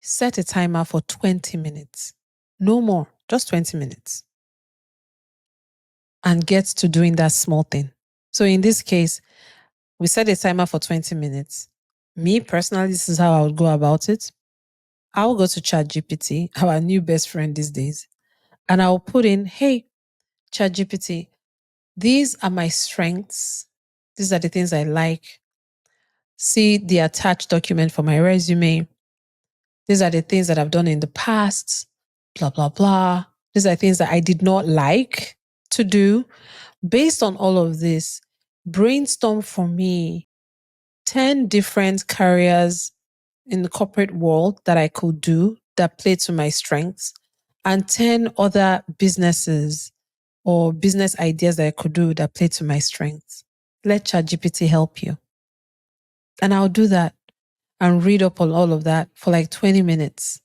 set a timer for 20 minutes. No more, just 20 minutes. And get to doing that small thing. So in this case, we set a timer for 20 minutes. Me personally, this is how I would go about it. I will go to ChatGPT, our new best friend these days, and I'll put in, hey, ChatGPT, these are my strengths. These are the things I like. See the attached document for my resume. These are the things that I've done in the past, blah, blah, blah. These are things that I did not like to do. Based on all of this, brainstorm for me 10 different careers in the corporate world that I could do that play to my strengths, and 10 other businesses or business ideas that I could do that play to my strengths. Let ChatGPT help you. And I'll do that and read up on all of that for like 20 minutes.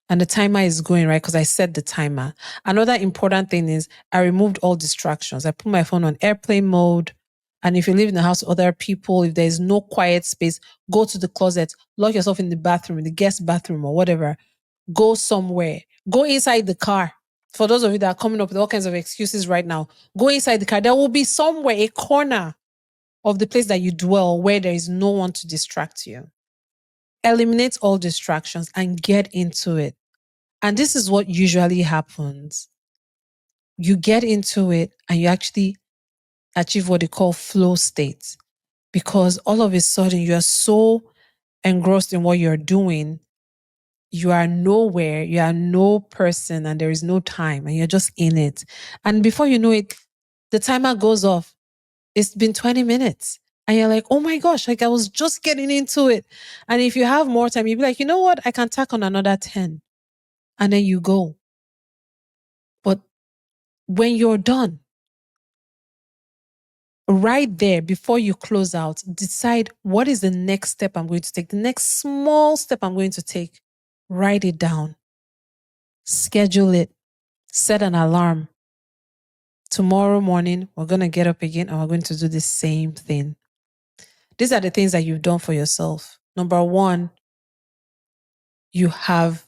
And the timer is going, right? Because I set the timer. Another important thing is I removed all distractions. I put my phone on airplane mode. And if you live in the house with other people, if there's no quiet space, go to the closet, lock yourself in the bathroom, in the guest bathroom or whatever. Go somewhere. Go inside the car. For those of you that are coming up with all kinds of excuses right now, go inside the car. There will be somewhere, a corner of the place that you dwell where there is no one to distract you. Eliminate all distractions and get into it. And this is what usually happens. You get into it and you actually achieve what they call flow state, because all of a sudden you are so engrossed in what you're doing. You are nowhere, you are no person, and there is no time, and you're just in it. And before you know it, the timer goes off. It's been 20 minutes. And you're like, oh my gosh, like I was just getting into it. And if you have more time, you'll be like, you know what? I can tack on another 10. And then you go. But when you're done, right there, before you close out, decide what is the next step I'm going to take, the next small step I'm going to take. Write it down. Schedule it. Set an alarm. Tomorrow morning, we're going to get up again and we're going to do the same thing. These are the things that you've done for yourself. Number one, you have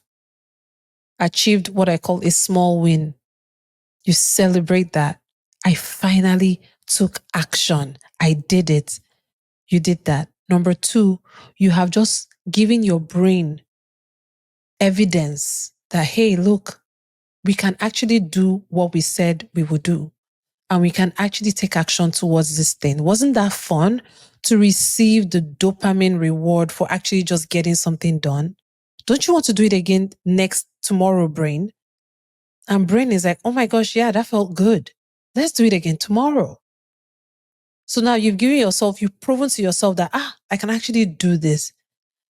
achieved what I call a small win. You celebrate that. I finally took action. I did it. You did that. Number two, you have just given your brain evidence that, hey, look, we can actually do what we said we would do. And we can actually take action towards this thing. Wasn't that fun to receive the dopamine reward for actually just getting something done? Don't you want to do it again tomorrow, brain? And brain is like, oh my gosh, yeah, that felt good. Let's do it again tomorrow. So now you've proven to yourself that, I can actually do this.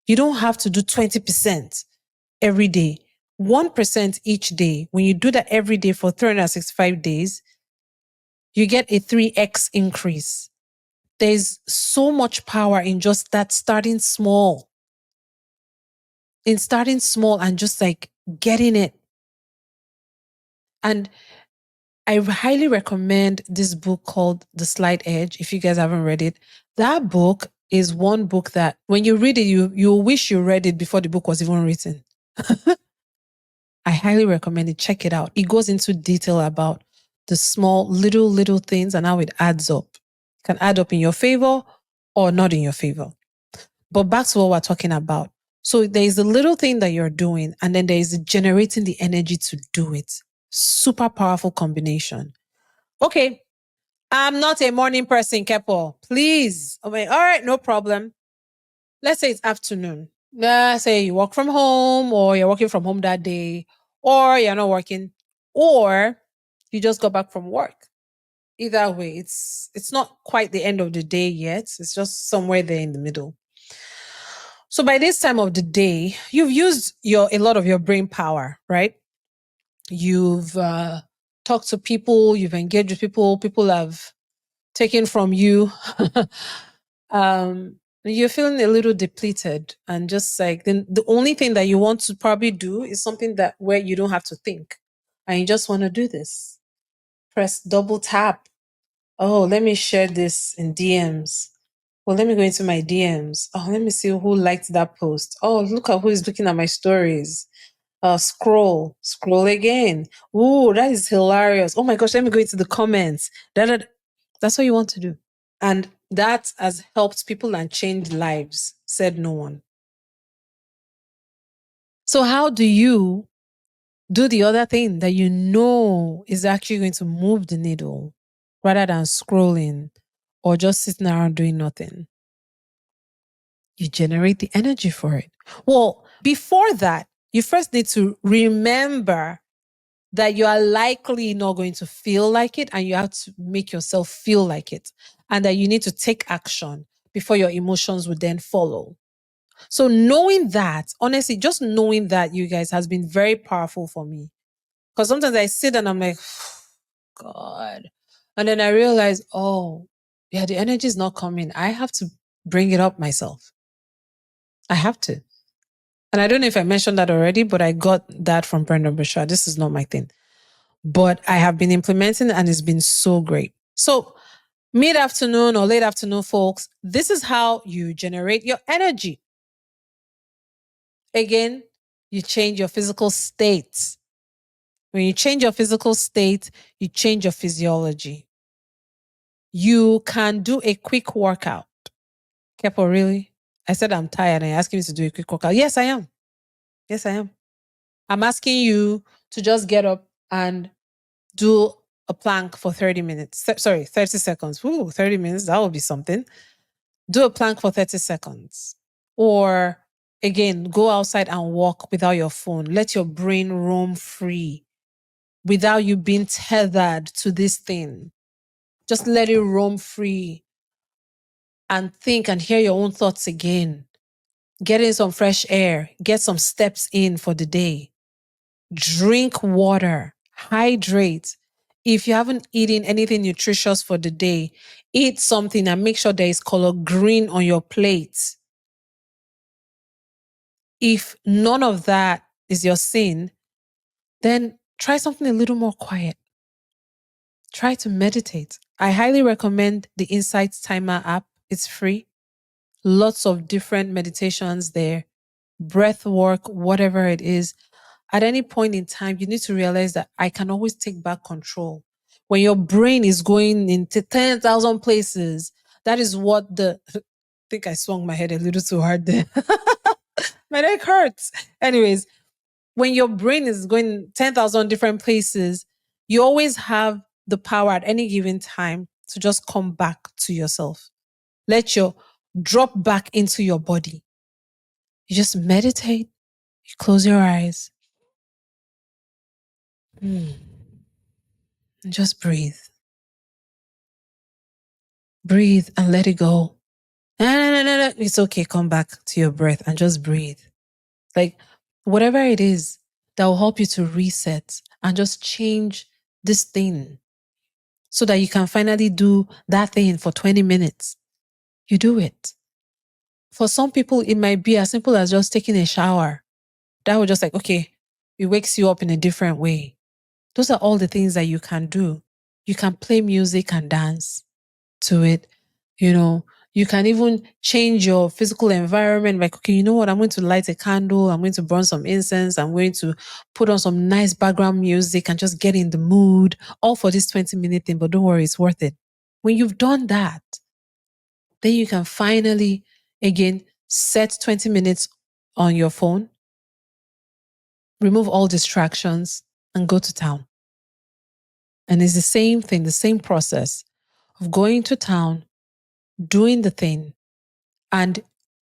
You don't have to do 20% every day, 1% each day. When you do that every day for 365 days, you get a 3x increase. There's so much power in just that starting small. In starting small and just like getting it. And I highly recommend this book called The Slight Edge. If you guys haven't read it, that book is one book that when you read it, you wish you read it before the book was even written. I highly recommend it. Check it out. It goes into detail about the small, little things and how it adds up. It can add up in your favor or not in your favor. But back to what we're talking about. So there is a little thing that you're doing, and then there is generating the energy to do it. Super powerful combination. Okay. I'm not a morning person, Kepo. Please. Okay. All right. No problem. Let's say it's afternoon. Let's say you work from home, or you're working from home that day, or you're not working, or you just got back from work. Either way, it's not quite the end of the day yet. It's just somewhere there in the middle. So by this time of the day, you've used a lot of your brain power, right? You've talked to people, you've engaged with people, people have taken from you. You're feeling a little depleted, and just like then the only thing that you want to probably do is something that where you don't have to think, and you just want to do this. Press double tap. Oh, let me share this in DMs. Well, let me go into my DMs. Oh, let me see who liked that post. Oh, look at who is looking at my stories. Scroll again. Ooh, that is hilarious. Oh my gosh, let me go into the comments. That's what you want to do. And that has helped people and changed lives, said no one. So how do you do the other thing that you know is actually going to move the needle rather than scrolling or just sitting around doing nothing? You generate the energy for it. Well, before that, you first need to remember that you are likely not going to feel like it, and you have to make yourself feel like it, and that you need to take action before your emotions would then follow. So knowing that, honestly, just knowing that, you guys, has been very powerful for me. Because sometimes I sit and I'm like, God. And then I realize, oh, yeah, the energy is not coming. I have to bring it up myself. I have to. And I don't know if I mentioned that already, but I got that from Brenda Bashar. This is not my thing. But I have been implementing and it's been so great. So mid-afternoon or late afternoon, folks, this is how you generate your energy. Again, you change your physical state. When you change your physical state, you change your physiology. You can do a quick workout. Kepo, really? I said I'm tired and you're asking me to do a quick workout. Yes, I am. Yes, I am. I'm asking you to just get up and do a plank for 30 minutes. 30 seconds. Ooh, 30 minutes. That would be something. Do a plank for 30 seconds. Or again, go outside and walk without your phone. Let your brain roam free without you being tethered to this thing. Just let it roam free and think and hear your own thoughts again. Get in some fresh air. Get some steps in for the day. Drink water. Hydrate. If you haven't eaten anything nutritious for the day, eat something and make sure there is color green on your plate. If none of that is your sin, then try something a little more quiet. Try to meditate. I highly recommend the Insights Timer app. It's free. Lots of different meditations there, breath work, whatever it is. At any point in time, you need to realize that I can always take back control. When your brain is going into 10,000 places, that is what I think I swung my head a little too hard there. My neck hurts. Anyways, when your brain is going 10,000 different places, you always have the power at any given time to just come back to yourself. Let your drop back into your body. You just meditate, you close your eyes, and just breathe. Breathe and let it go. No. It's okay. Come back to your breath and just breathe. Like whatever it is that will help you to reset and just change this thing so that you can finally do that thing for 20 minutes. You do it. For some people, it might be as simple as just taking a shower. That would just like, okay, it wakes you up in a different way. Those are all the things that you can do. You can play music and dance to it. You know, you can even change your physical environment. Like, okay, you know what? I'm going to light a candle. I'm going to burn some incense. I'm going to put on some nice background music and just get in the mood, all for this 20-minute thing. But don't worry, it's worth it. When you've done that, then you can finally, again, set 20 minutes on your phone, remove all distractions, and go to town. And it's the same thing, the same process of going to town, doing the thing, and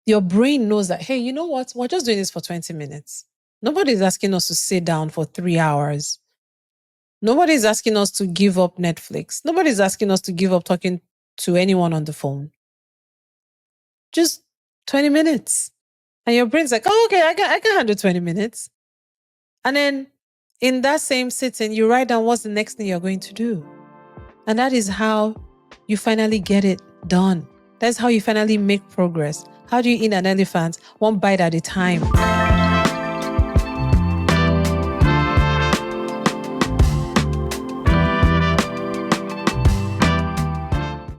your brain knows that, hey, you know what? We're just doing this for 20 minutes. Nobody's asking us to sit down for 3 hours. Nobody's asking us to give up Netflix. Nobody's asking us to give up talking to anyone on the phone. Just 20 minutes. And your brain's like, oh, okay, I can handle 20 minutes. And then in that same sitting, you write down what's the next thing you're going to do. And that is how you finally get it done. That's how you finally make progress. How do you eat an elephant? One bite at a time.